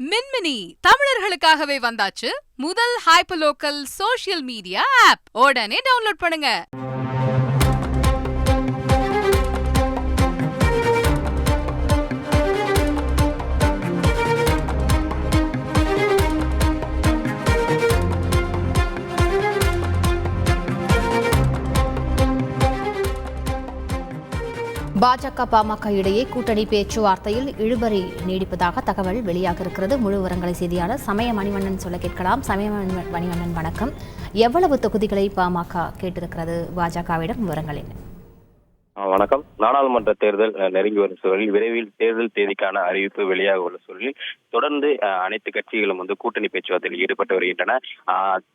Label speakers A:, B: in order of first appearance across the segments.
A: மின்மினி தமிழர்களுக்காகவே வந்தாச்சு முதல் hyper local social media app. உடனே டவுன்லோட் பண்ணுங்க.
B: பாஜக பாமக இடையே கூட்டணி பேச்சுவார்த்தையில் இழுபறி நீடிப்பதாக தகவல் வெளியாக இருக்கிறது. முழு விவரங்களை செய்தியாளர் சமய மணிவண்ணன் சொல்ல கேட்கலாம். சமய மணிவண்ணன் வணக்கம். எவ்வளவு தொகுதிகளை பாமக கேட்டிருக்கிறது பாஜகவிடம்? விவரங்கள் என்ன?
C: வணக்கம். நாடாளுமன்ற தேர்தல் நெருங்கி வரும் சூழலில் விரைவில் தேர்தல் தேதிக்கான அறிவிப்பு வெளியாக உள்ள சூழலில் தொடர்ந்து அனைத்து கட்சிகளும் கூட்டணி பேச்சுவார்த்தையில் ஈடுபட்டு வருகின்றன.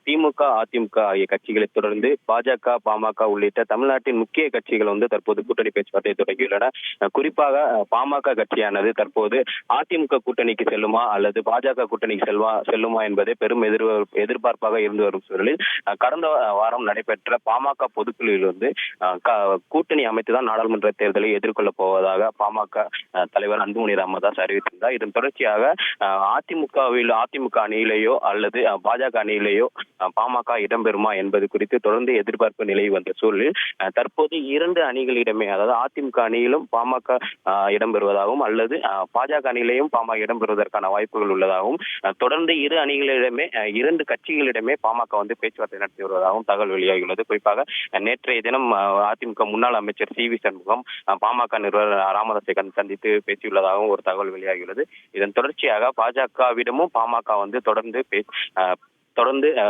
C: திமுக, அதிமுக ஆகிய கட்சிகளை தொடர்ந்து பாஜக, பாமக உள்ளிட்ட தமிழ்நாட்டின் முக்கிய கட்சிகள் தற்போது கூட்டணி பேச்சுவார்த்தையை தொடங்கியுள்ளன. குறிப்பாக பாமக கட்சியானது தற்போது அதிமுக கூட்டணிக்கு செல்லுமா அல்லது பாஜக கூட்டணிக்கு செல்லுமா என்பதே பெரும் எதிர்பார்ப்பாக இருந்து வரும் சூழலில் கடந்த வாரம் நடைபெற்ற பாமக பொதுக்குழுவில் கூட்டணி அமைத்துதான் நாடாளுமன்ற தேர்தலை எதிர்கொள்ளப் போவதாக பாமக தலைவர் அன்புமணி ராமதாஸ் அறிவித்திருந்தார். இதன் தொடர்ச்சியாக அதிமுக அணியிலேயோ அல்லது பாஜக அணியிலேயோ பாமக இடம்பெறுமா என்பது குறித்து தொடர்ந்து எதிர்பார்ப்பு நிலவி வந்த சூழலில் தற்போது இரண்டு அணிகளிடமே, அதாவது அதிமுக அணியிலும் பாமக இடம்பெறுவதாகவும் அல்லது பாஜக அணியிலேயும் பாமக இடம்பெறுவதற்கான வாய்ப்புகள் உள்ளதாகவும் தொடர்ந்து இரு அணிகளிடமே, இரண்டு கட்சிகளிடமே பாமக பேச்சுவார்த்தை நடத்தி வருவதாகவும் தகவல் வெளியாகியுள்ளது. குறிப்பாக நேற்றைய தினம் அதிமுக முன்னாள் அமைச்சர் சி.வி. சண்முகம் பாமக நிறுவனர் ராமதாஸை சந்தித்து பேசியுள்ளதாகவும் ஒரு தகவல் வெளியாகியுள்ளது. இதன் தொடர்ச்சியாக பாஜகவிடமும் பாமக தொடர்ந்து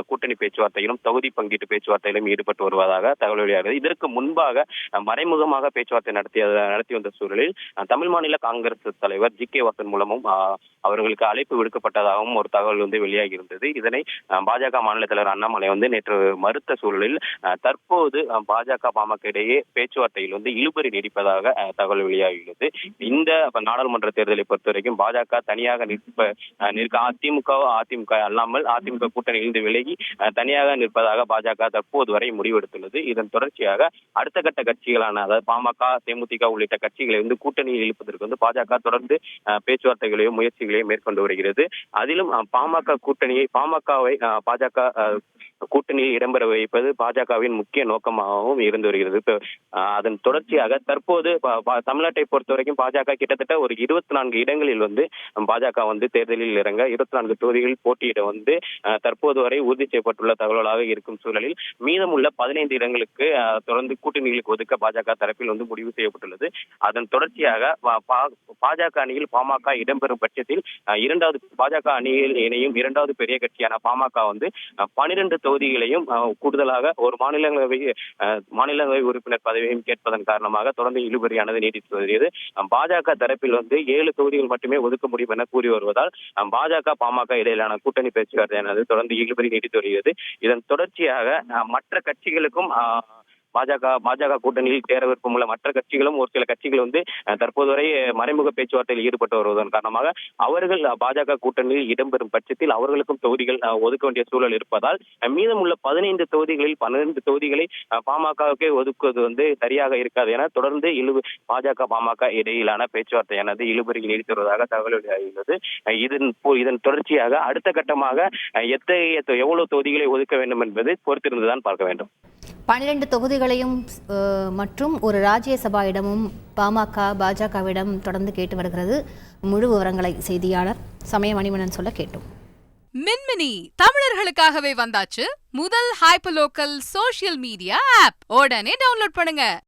C: கூட்டணி பேச்சுவார்த்தையிலும் தொகுதி பங்கீட்டு பேச்சுவார்த்தையிலும் ஈடுபட்டு வருவதாக தகவல் வெளியாகிறது. இதற்கு முன்பாக மறைமுகமாக பேச்சுவார்த்தை நடத்தி வந்த சூழலில் தமிழ் மாநில காங்கிரஸ் தலைவர் ஜி.கே. வாசன் மூலமும் அவர்களுக்கு அழைப்பு விடுக்கப்பட்டதாகவும் ஒரு தகவல் வெளியாகி இருந்தது. இதனை பாஜக மாநில தலைவர் அண்ணாமலை நேற்று மறுத்த சூழலில் தற்போது பாஜக பாமக இடையே பேச்சுவார்த்தையில் இழுபறி நீடிப்பதாக தகவல் வெளியாகியுள்ளது. இந்த நாடாளுமன்ற தேர்தலை பொறுத்தவரைக்கும் பாஜக தனியாக நிற்க அதிமுக அல்லாமல் அதிமுக கூட்டணி விலகி தனியாக நிற்பதாக பாஜக தற்போது வரை முடிவெடுத்துள்ளது. இதன் தொடர்ச்சியாக அடுத்த கட்ட கட்சிகளான அதாவது பாமக, தேமுதிக உள்ளிட்ட கட்சிகளை கூட்டணியில் இழுப்பதற்கு பாஜக தொடர்ந்து பேச்சுவார்த்தைகளையும் முயற்சிகளையும் மேற்கொண்டு வருகிறது. அதிலும் பாமகவை பாஜக கூட்டணியில் இடம்பெற வைப்பது பாஜகவின் முக்கிய நோக்கமாகவும் இருந்து வருகிறது. அதன் தொடர்ச்சியாக தற்போது தமிழ்நாட்டை பொறுத்தவரைக்கும் பாஜக கிட்டத்தட்ட ஒரு 24 இடங்களில் பாஜக தேர்தலில் இறங்க 24 தொகுதிகளில் போட்டியிட தற்போது வரை உறுதி செய்யப்பட்டுள்ள தகவலாக இருக்கும் சூழலில் மீதமுள்ள 15 இடங்களுக்கு தொடர்ந்து கூட்டணிகளுக்கு ஒதுக்க பாஜக தரப்பில் முடிவு செய்யப்பட்டுள்ளது. அதன் தொடர்ச்சியாக பாஜக அணியில் பாமக இடம்பெறும் பட்சத்தில் பாஜக அணியில் இணையும் இரண்டாவது பெரிய கட்சியான பாமக 12 தொகுதிகளையும் கூடுதலாக ஒரு மாநிலங்களவை உறுப்பினர் பதவியையும் கேட்பதன் காரணமாக தொடர்ந்து இழுபறியானது நீடித்து வருகிறது. பாஜக தரப்பில் 7 தொகுதிகள் மட்டுமே ஒதுக்க முடியும் என கூறி வருவதால் பாஜக பாமக இடையிலான கூட்டணி பேச்சுவார்த்தையானது தொடர்ந்து இழுபறி நீடித்து வருகிறது. இதன் தொடர்ச்சியாக மற்ற கட்சிகளுக்கும் பாஜக கூட்டணியில் சேர விருப்பமுள்ள மற்ற கட்சிகளும் ஒரு சில கட்சிகள் தற்போது வரை மறைமுக பேச்சுவார்த்தையில் ஈடுபட்டு வருவதன் காரணமாக அவர்கள் பாஜக கூட்டணியில் இடம்பெறும் பட்சத்தில் அவர்களுக்கும் தொகுதிகள் ஒதுக்க வேண்டிய சூழல் இருப்பதால் மீதமுள்ள 15 தொகுதிகளில் 12 தொகுதிகளை பாமகவுக்கே ஒதுக்குவது சரியாக இருக்காது என தொடர்ந்து பாஜக பாமக இடையிலான பேச்சுவார்த்தையானது இழுபறி நீடித்து வருவதாக தகவல் வெளியாகியுள்ளது. இதன் தொடர்ச்சியாக அடுத்த கட்டமாக எவ்வளவு தொகுதிகளை ஒதுக்க வேண்டும் என்பதை பொறுத்திருந்துதான் பார்க்க வேண்டும்.
B: 12 தொகுதிகளையும் மற்றும் ஒரு ராஜ்யசபா இடமும் பாமக பாஜகவிடம் தொடர்ந்து கேட்டு வருகிறது. முழு விவரங்களை செய்தியாளர் சமய மணிவண்ணன் சொல்ல கேட்டோம்.
A: மின்மினி தமிழர்களுக்காகவே வந்தாச்சு முதல் hyper local social media app. உடனே டவுன்லோட் பண்ணுங்க.